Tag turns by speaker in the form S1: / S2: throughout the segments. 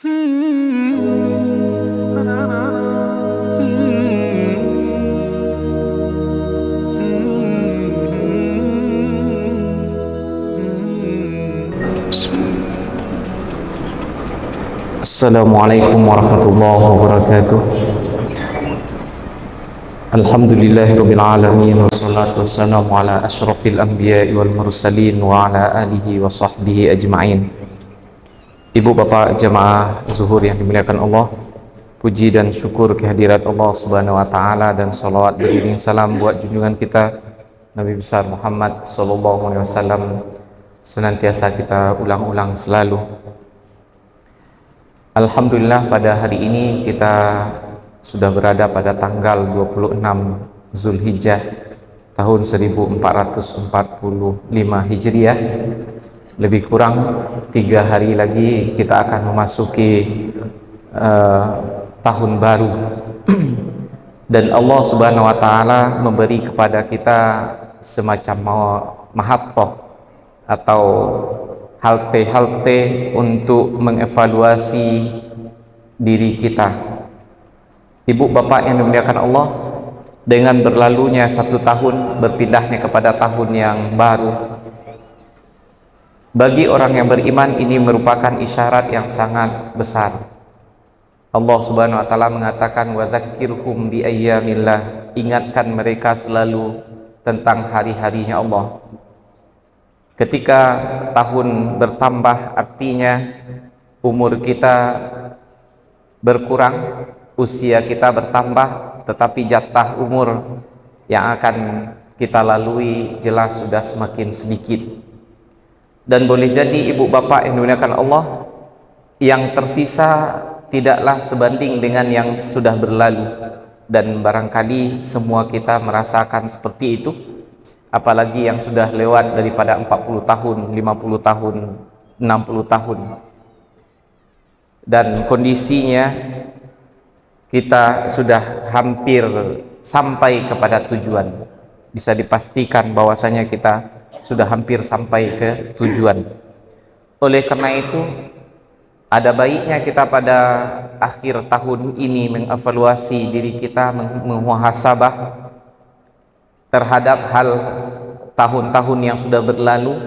S1: Assalamualaikum warahmatullahi wabarakatuh. Alhamdulillahirabbil alamin wassalatu wassalamu ala asyrafil anbiya'i wal mursalin wa ala alihi wa sahbihi ajma'in. Ibu bapak jamaah zuhur yang dimuliakan Allah, puji dan syukur kehadirat Allah Subhanahu wa taala dan salawat beriring salam buat junjungan kita Nabi besar Muhammad sallallahu alaihi wasallam senantiasa kita ulang-ulang selalu. Alhamdulillah pada hari ini kita sudah berada pada tanggal 26 Zulhijjah tahun 1445 Hijriah. Lebih kurang 3 hari lagi kita akan memasuki tahun baru. Dan Allah Subhanahu wa taala memberi kepada kita semacam mahathah atau halte-halte untuk mengevaluasi diri kita. Ibu bapak yang dimuliakan Allah, dengan berlalunya 1 tahun, berpindahnya kepada tahun yang baru, bagi orang yang beriman ini merupakan isyarat yang sangat besar. Allah Subhanahu wa taala mengatakan wa dzakkirhum bi ayyamillah, ingatkan mereka selalu tentang hari-harinya Allah. Ketika tahun bertambah artinya umur kita berkurang, usia kita bertambah, tetapi jatah umur yang akan kita lalui jelas sudah semakin sedikit. Dan boleh jadi ibu bapak yang dimuliakan Allah, yang tersisa tidaklah sebanding dengan yang sudah berlalu. Dan barangkali semua kita merasakan seperti itu, apalagi yang sudah lewat daripada 40 tahun, 50 tahun, 60 tahun. Dan kondisinya kita sudah hampir sampai kepada tujuan. Bisa dipastikan bahwasanya kita sudah hampir sampai ke tujuan. Oleh karena itu, ada baiknya kita pada akhir tahun ini mengevaluasi diri kita, memuhasabah terhadap hal tahun-tahun yang sudah berlalu,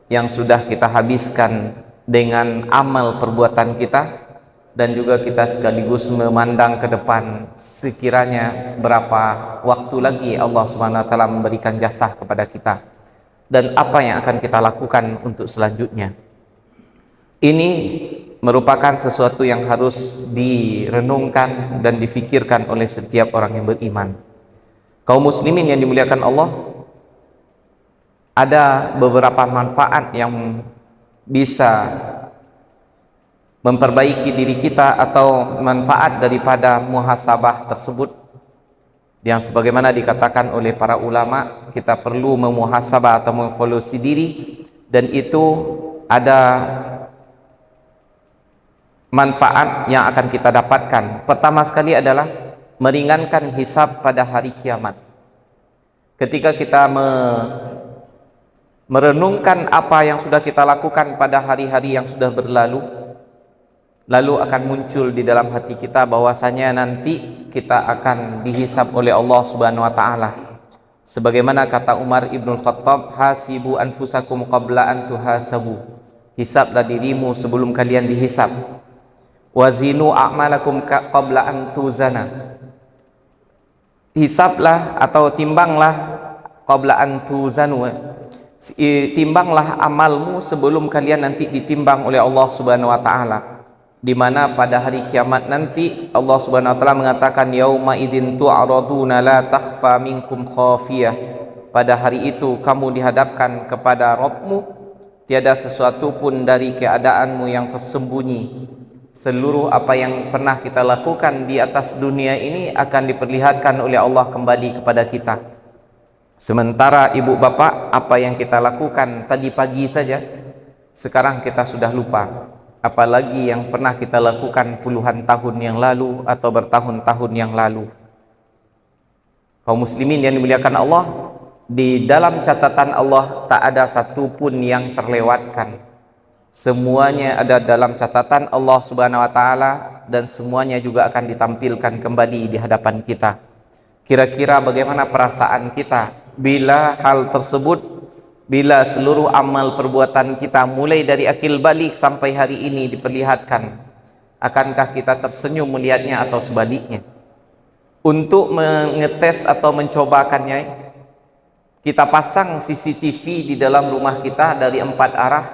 S1: yang sudah kita habiskan dengan amal perbuatan kita, dan juga kita sekaligus memandang ke depan sekiranya berapa waktu lagi Allah Subhanahu wa taala memberikan jatah kepada kita dan apa yang akan kita lakukan untuk selanjutnya. Ini merupakan sesuatu yang harus direnungkan dan difikirkan oleh setiap orang yang beriman. Kaum muslimin yang dimuliakan Allah, ada beberapa manfaat yang bisa memperbaiki diri kita atau manfaat daripada muhasabah tersebut, yang sebagaimana dikatakan oleh para ulama, kita perlu memuhasabah atau mengevaluasi diri, dan itu ada manfaat yang akan kita dapatkan. Pertama sekali adalah meringankan hisab pada hari kiamat. Ketika kita merenungkan apa yang sudah kita lakukan pada hari-hari yang sudah berlalu, lalu akan muncul di dalam hati kita bahwasanya nanti kita akan dihisab oleh Allah Subhanahu wa taala. Sebagaimana kata Umar Ibn Khattab, hasibu anfusakum qabla an tuhasabu. Hisablah dirimu sebelum kalian dihisab. Wazinu a'malakum qabla an tuzana. Hisablah atau timbanglah qabla an tuzanu. Timbanglah amalmu sebelum kalian nanti ditimbang oleh Allah Subhanahu wa taala. Di mana pada hari kiamat nanti Allah Subhanahu wa taala mengatakan yauma idzin tu'raduna la takhfa minkum khafiyah. Pada hari itu kamu dihadapkan kepada Rabbmu, tiada sesuatu pun dari keadaanmu yang tersembunyi. Seluruh apa yang pernah kita lakukan di atas dunia ini akan diperlihatkan oleh Allah kembali kepada kita. Sementara ibu bapak, apa yang kita lakukan tadi pagi saja sekarang kita sudah lupa, apalagi yang pernah kita lakukan puluhan tahun yang lalu atau bertahun-tahun yang lalu. Kaum muslimin yang dimuliakan Allah, di dalam catatan Allah tak ada satu pun yang terlewatkan. semuanya ada dalam catatan Allah Subhanahu wa taala, dan semuanya juga akan ditampilkan kembali di hadapan kita. Kira-kira bagaimana perasaan kita bila hal tersebut, bila seluruh amal perbuatan kita mulai dari akil balik sampai hari ini diperlihatkan? Akankah kita tersenyum melihatnya atau sebaliknya? Untuk mengetes atau mencobakannya, kita pasang CCTV di dalam rumah kita dari 4 arah,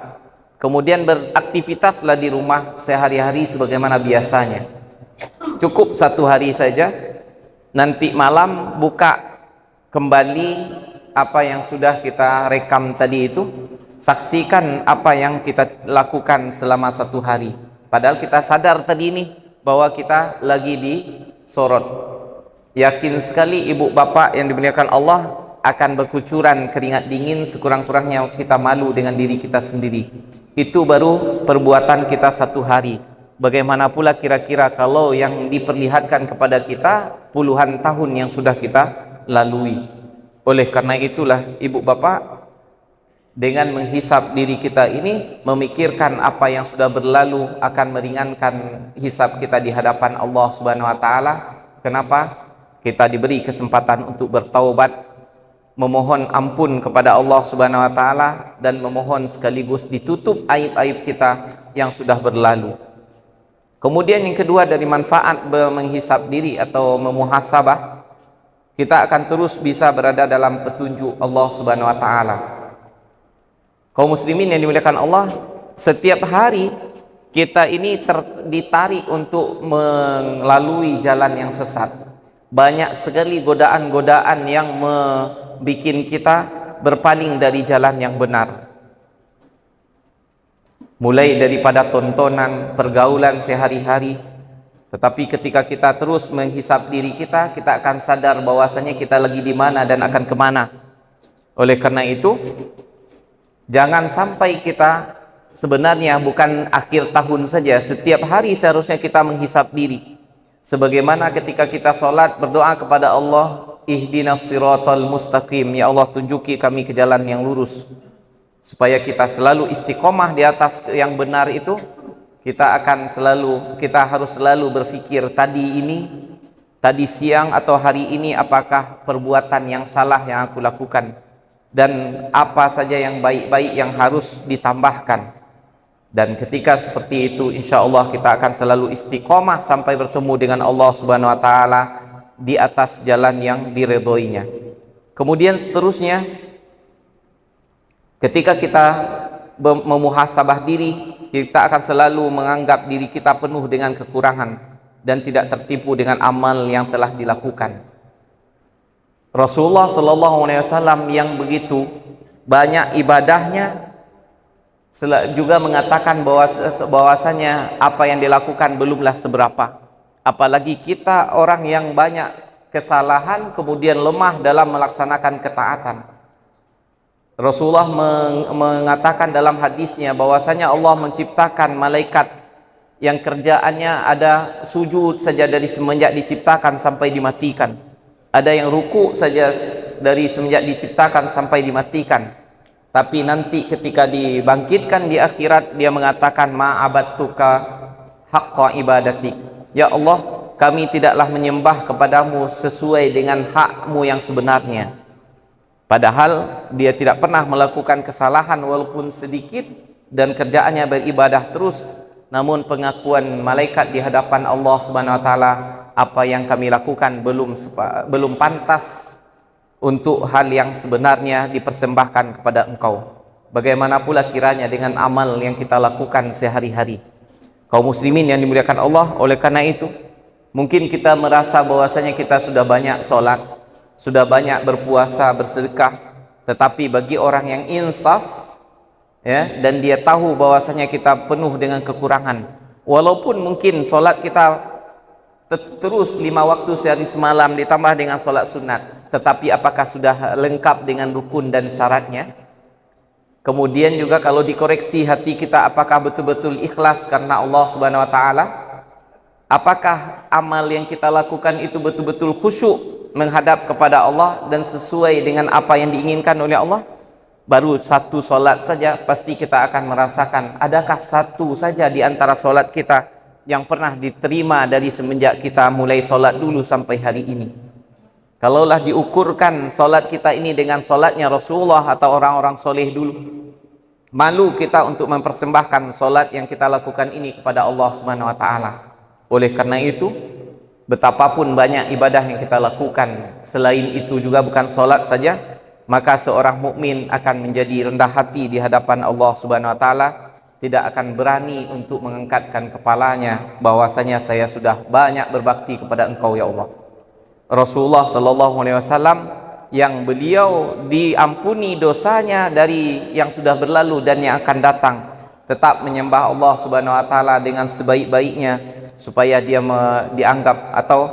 S1: kemudian beraktivitaslah di rumah sehari-hari sebagaimana biasanya. Cukup 1 hari saja, nanti malam buka kembali apa yang sudah kita rekam tadi itu, saksikan apa yang kita lakukan selama 1 hari. Padahal kita sadar tadi ini bahwa kita lagi disorot. Yakin sekali ibu bapak yang dimuliakan Allah akan berkucuran keringat dingin, sekurang-kurangnya kita malu dengan diri kita sendiri. Itu baru perbuatan kita 1 hari. Bagaimana pula kira-kira kalau yang diperlihatkan kepada kita puluhan tahun yang sudah kita lalui. Oleh karena itulah ibu bapak, dengan menghisap diri kita ini, memikirkan apa yang sudah berlalu akan meringankan hisap kita di hadapan Allah Subhanahu wa taala. Kenapa? Kita diberi kesempatan untuk bertaubat, memohon ampun kepada Allah Subhanahu wa taala, dan memohon sekaligus ditutup aib-aib kita yang sudah berlalu. Kemudian yang kedua dari manfaat menghisap diri atau memuhasabah, kita akan terus bisa berada dalam petunjuk Allah Subhanahu wa taala. Kaum muslimin yang dimuliakan Allah, setiap hari kita ini ditarik untuk melalui jalan yang sesat. Banyak sekali godaan-godaan yang membuat kita berpaling dari jalan yang benar. Mulai daripada tontonan, pergaulan sehari-hari. Tetapi ketika kita terus menghisap diri kita, kita akan sadar bahwasanya kita lagi di mana dan akan kemana. Oleh karena itu, jangan sampai kita, sebenarnya bukan akhir tahun saja, setiap hari seharusnya kita menghisap diri. Sebagaimana ketika kita sholat berdoa kepada Allah, ihdinas siratal mustaqim, ya Allah tunjuki kami ke jalan yang lurus, supaya kita selalu istiqomah di atas yang benar itu. Kita harus selalu berpikir, tadi siang atau hari ini apakah perbuatan yang salah yang aku lakukan, dan apa saja yang baik-baik yang harus ditambahkan. Dan ketika seperti itu, insya Allah kita akan selalu istiqomah sampai bertemu dengan Allah Subhanahu wa taala di atas jalan yang diridhoinya. Kemudian seterusnya, ketika kita memuhasabah diri, kita akan selalu menganggap diri kita penuh dengan kekurangan dan tidak tertipu dengan amal yang telah dilakukan. Rasulullah Sallallahu Alaihi Wasallam yang begitu banyak ibadahnya juga mengatakan bahwasanya apa yang dilakukan belumlah seberapa. Apalagi kita orang yang banyak kesalahan kemudian lemah dalam melaksanakan ketaatan. Rasulullah mengatakan dalam hadisnya bahwasanya Allah menciptakan malaikat yang kerjaannya ada sujud saja dari semenjak diciptakan sampai dimatikan. Ada yang ruku saja dari semenjak diciptakan sampai dimatikan. Tapi nanti ketika dibangkitkan di akhirat, dia mengatakan ma'abadtuka haqqa ibadatik. Ya Allah, kami tidaklah menyembah kepadamu sesuai dengan hakmu yang sebenarnya. Padahal dia tidak pernah melakukan kesalahan walaupun sedikit, dan kerjaannya beribadah terus. Namun pengakuan malaikat di hadapan Allah Subhanahu wa taala, apa yang kami lakukan belum pantas untuk hal yang sebenarnya dipersembahkan kepada engkau. Bagaimana pula kiranya dengan amal yang kita lakukan sehari-hari. Kaum muslimin yang dimuliakan Allah, oleh karena itu mungkin kita merasa bahwasanya kita sudah banyak sholat, sudah banyak berpuasa, bersedekah, tetapi bagi orang yang insaf, ya, dan dia tahu bahwasanya kita penuh dengan kekurangan, walaupun mungkin sholat kita terus 5 waktu sehari semalam ditambah dengan sholat sunat, tetapi apakah sudah lengkap dengan rukun dan syaratnya? Kemudian juga kalau dikoreksi hati kita, apakah betul-betul ikhlas karena Allah Subhanahu wa taala? Apakah amal yang kita lakukan itu betul-betul khusyuk menghadap kepada Allah dan sesuai dengan apa yang diinginkan oleh Allah? baru satu solat saja, pasti kita akan merasakan adakah satu saja di antara solat kita yang pernah diterima dari semenjak kita mulai solat dulu sampai hari ini. Kalaulah diukurkan solat kita ini dengan solatnya Rasulullah atau orang-orang soleh dulu, malu kita untuk mempersembahkan solat yang kita lakukan ini kepada Allah Subhanahu wa Ta'ala. Oleh karena itu, betapapun banyak ibadah yang kita lakukan, selain itu juga bukan solat saja, maka seorang mukmin akan menjadi rendah hati di hadapan Allah Subhanahu wa Ta'ala, tidak akan berani untuk mengangkatkan kepalanya bahwasanya saya sudah banyak berbakti kepada Engkau ya Allah. Rasulullah sallallahu alaihi wasallam yang beliau diampuni dosanya dari yang sudah berlalu dan yang akan datang, tetap menyembah Allah Subhanahu wa Ta'ala dengan sebaik-baiknya, supaya dia dianggap, atau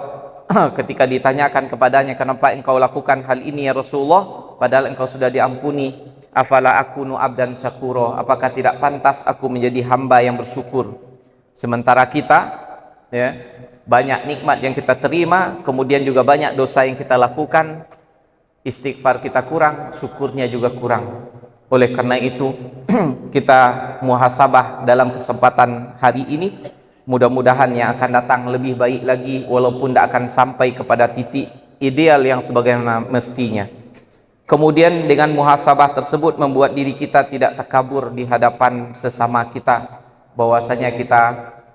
S1: ketika ditanyakan kepadanya, kenapa engkau lakukan hal ini ya Rasulullah, padahal engkau sudah diampuni, afala akunu abdan syakuro, apakah tidak pantas aku menjadi hamba yang bersyukur. Sementara kita, ya, banyak nikmat yang kita terima, kemudian juga banyak dosa yang kita lakukan, istighfar kita kurang, syukurnya juga kurang. Oleh karena itu kita muhasabah dalam kesempatan hari ini, mudah-mudahan yang akan datang lebih baik lagi, walaupun tidak akan sampai kepada titik ideal yang sebagaimana mestinya. Kemudian dengan muhasabah tersebut membuat diri kita tidak takabur di hadapan sesama kita, bahwasanya kita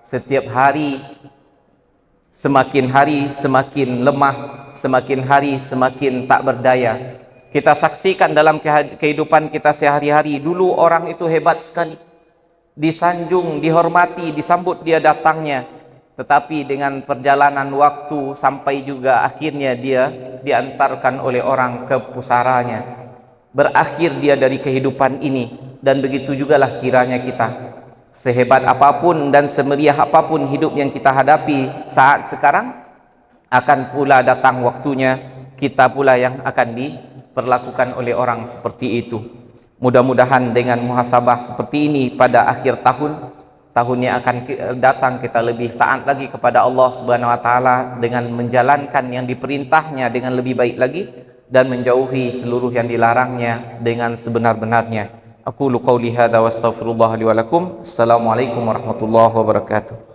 S1: setiap hari semakin hari semakin lemah, semakin hari semakin tak berdaya. Kita saksikan dalam kehidupan kita sehari-hari, dulu orang itu hebat sekali, disanjung, dihormati, disambut dia datangnya, tetapi dengan perjalanan waktu sampai juga akhirnya dia diantarkan oleh orang ke pusaranya, berakhir dia dari kehidupan ini. Dan begitu jugalah kiranya kita, sehebat apapun dan semeriah apapun hidup yang kita hadapi saat sekarang, akan pula datang waktunya kita pula yang akan diperlakukan oleh orang seperti itu. Mudah-mudahan dengan muhasabah seperti ini pada akhir tahun yang akan datang, kita lebih taat lagi kepada Allah Subhanahu wa Ta'ala dengan menjalankan yang diperintahnya dengan lebih baik lagi, dan menjauhi seluruh yang dilarangnya dengan sebenar-benarnya. Aqulu qawli hadza wa astaghfirullah li wa lakum. Assalamualaikum warahmatullahi wabarakatuh.